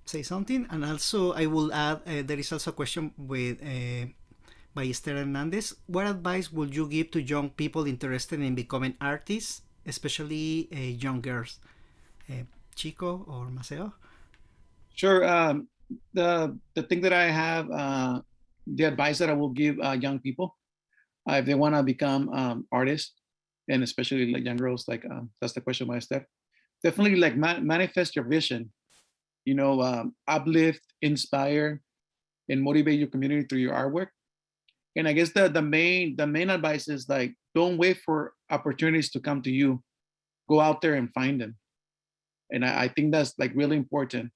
say something? And also, I will add, there is also a question by Esther Hernandez. What advice would you give to young people interested in becoming artists, especially young girls? Chico or Maceo? Sure. The thing that I have, the advice that I will give young people, if they want to become artists, and especially like young girls, like that's the question by Esther. Definitely like manifest your vision. You know, uplift, inspire, and motivate your community through your artwork. And I guess the main advice is like, don't wait for opportunities to come to you. Go out there and find them. And I think that's like really important.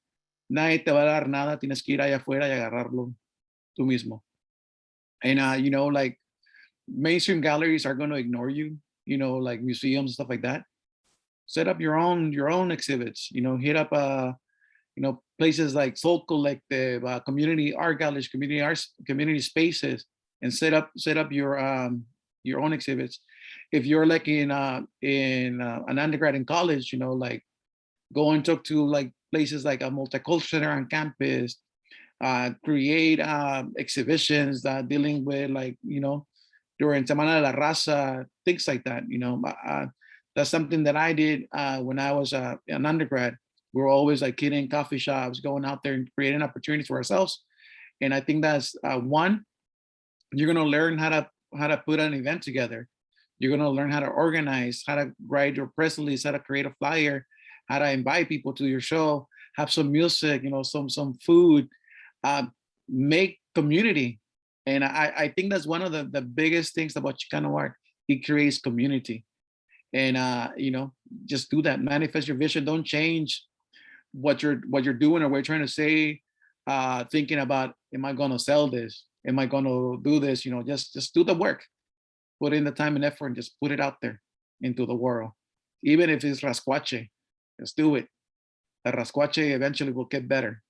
Nadie te va a dar nada, tienes que ir allá afuera y agarrarlo tú mismo. And you know, like mainstream galleries are going to ignore you, you know, like museums and stuff like that. Set up your own exhibits, you know, hit up you know, places like Soul Collective, community art galleries, community spaces, and set up your own exhibits. If you're like in an undergrad in college, you know, like go and talk to like places like a multicultural center on campus, create exhibitions dealing with, like, you know, during Semana de la Raza, things like that. You know, that's something that I did when I was an undergrad. We were always like hitting coffee shops, going out there and creating opportunities for ourselves. And I think that's one, you're gonna learn how to put an event together. You're gonna learn how to organize, how to write your press release, how to create a flyer, how to invite people to your show, have some music, you know, some food, make community. And I think that's one of the biggest things about Chicano art. It creates community. And you know, just do that. Manifest your vision. Don't change what you're doing or what you're trying to say, thinking about, am I gonna sell this? Am I gonna do this? You know, just do the work. Put in the time and effort and just put it out there into the world. Even if it's rascuache, just do it. The rascuache eventually will get better.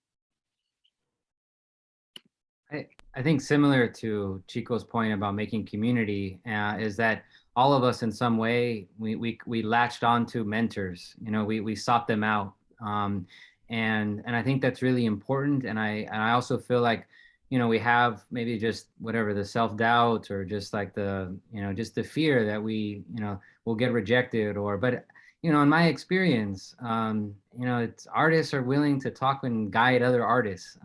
I think similar to Chico's point about making community is that all of us in some way, we latched onto mentors, you know, we sought them out. And I think that's really important. And I also feel like, you know, we have maybe just whatever, the self-doubt or just like the, you know, just the fear that we, you know, will get rejected, but you know, in my experience, you know, it's artists are willing to talk and guide other artists.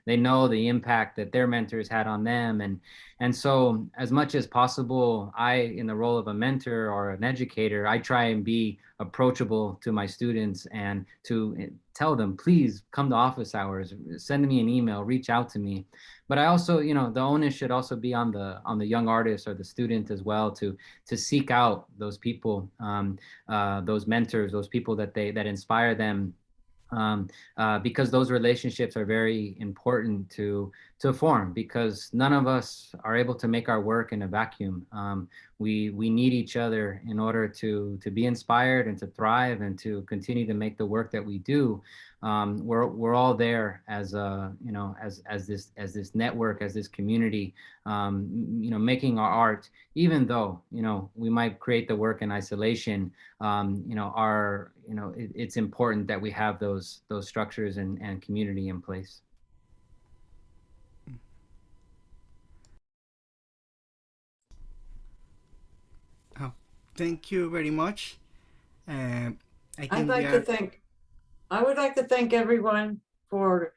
They know the impact that their mentors had on them. And so as much as possible, in the role of a mentor or an educator, I try and be approachable to my students and to tell them, please come to office hours, send me an email, reach out to me. But I also, you know, the onus should also be on the young artist or the student as well to seek out those people, those mentors, those people that inspire them, because those relationships are very important to form, because none of us are able to make our work in a vacuum. We need each other in order to be inspired and to thrive and to continue to make the work that we do. We're all there as a, you know, as this network, as this community, you know, making our art, even though, you know, we might create the work in isolation. You know, it's important that we have those structures and community in place. Oh, thank you very much. I would like to thank everyone for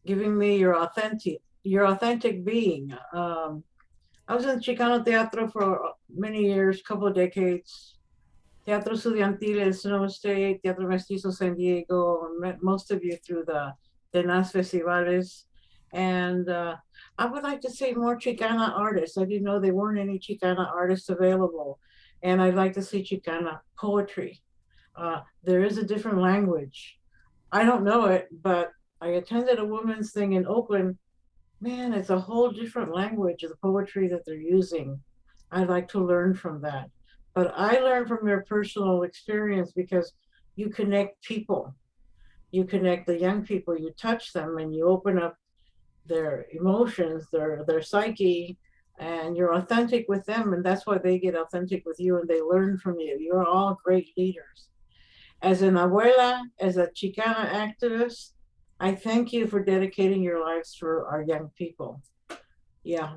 giving me your authentic being. I was in Chicano Teatro for many years, couple of decades. Teatro Estudiantil at Sonoma State, Teatro Mestizo San Diego. Met most of you through the Nas Festivales. And I would like to see more Chicana artists. I didn't know there weren't any Chicana artists available. And I'd like to see Chicana poetry. There is a different language. I don't know it, but I attended a women's thing in Oakland. Man, it's a whole different language of the poetry that they're using. I'd like to learn from that. But I learned from your personal experience because you connect people. You connect the young people, you touch them, and you open up their emotions, their psyche, and you're authentic with them. And that's why they get authentic with you and they learn from you. You're all great leaders. As an abuela, as a Chicana activist, I thank you for dedicating your lives for our young people. Yeah.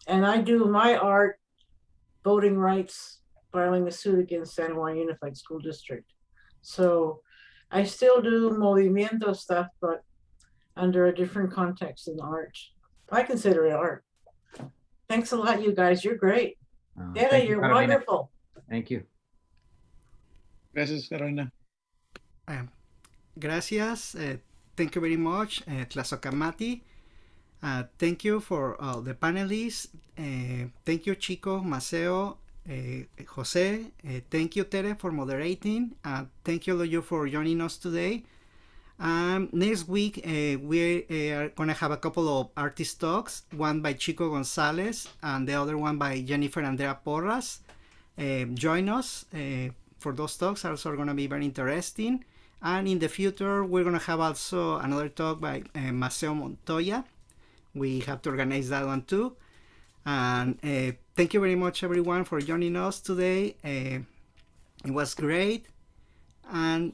And I do my art, voting rights, filing a suit against San Juan Unified School District. So I still do movimiento stuff, but under a different context in art. I consider it art. Thanks a lot, you guys. You're great. Tere, you're wonderful. Thank you. Gracias, Carolina. Gracias. Thank you very much, Tlazokamati. Thank you for all the panelists. Thank you, Chico, Maceo, Jose. Thank you, Tere, for moderating. Thank you, all of you, for joining us today. Next week, we are going to have a couple of artist talks, one by Xico González and the other one by Jennifer Andrea Porras. Join us for those talks. Also going to be very interesting. And in the future, we're going to have also another talk by Maceo Montoya. We have to organize that one too. And thank you very much, everyone, for joining us today. It was great. And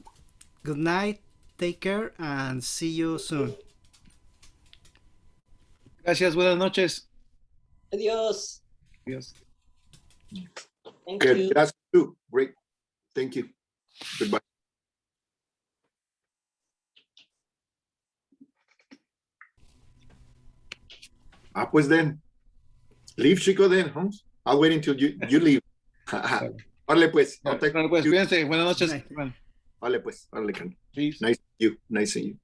good night. Take care and see you soon. Gracias, buenas noches. Adios. Adiós. Thank you. That's too great. Thank you. Goodbye. Pues then, leave Chico then, Holmes. I'll wait until you leave. Órale pues. Bueno, pues, cuídense. Buenas noches. Órale pues. Órale, Peace. Nice to you. Nice to you.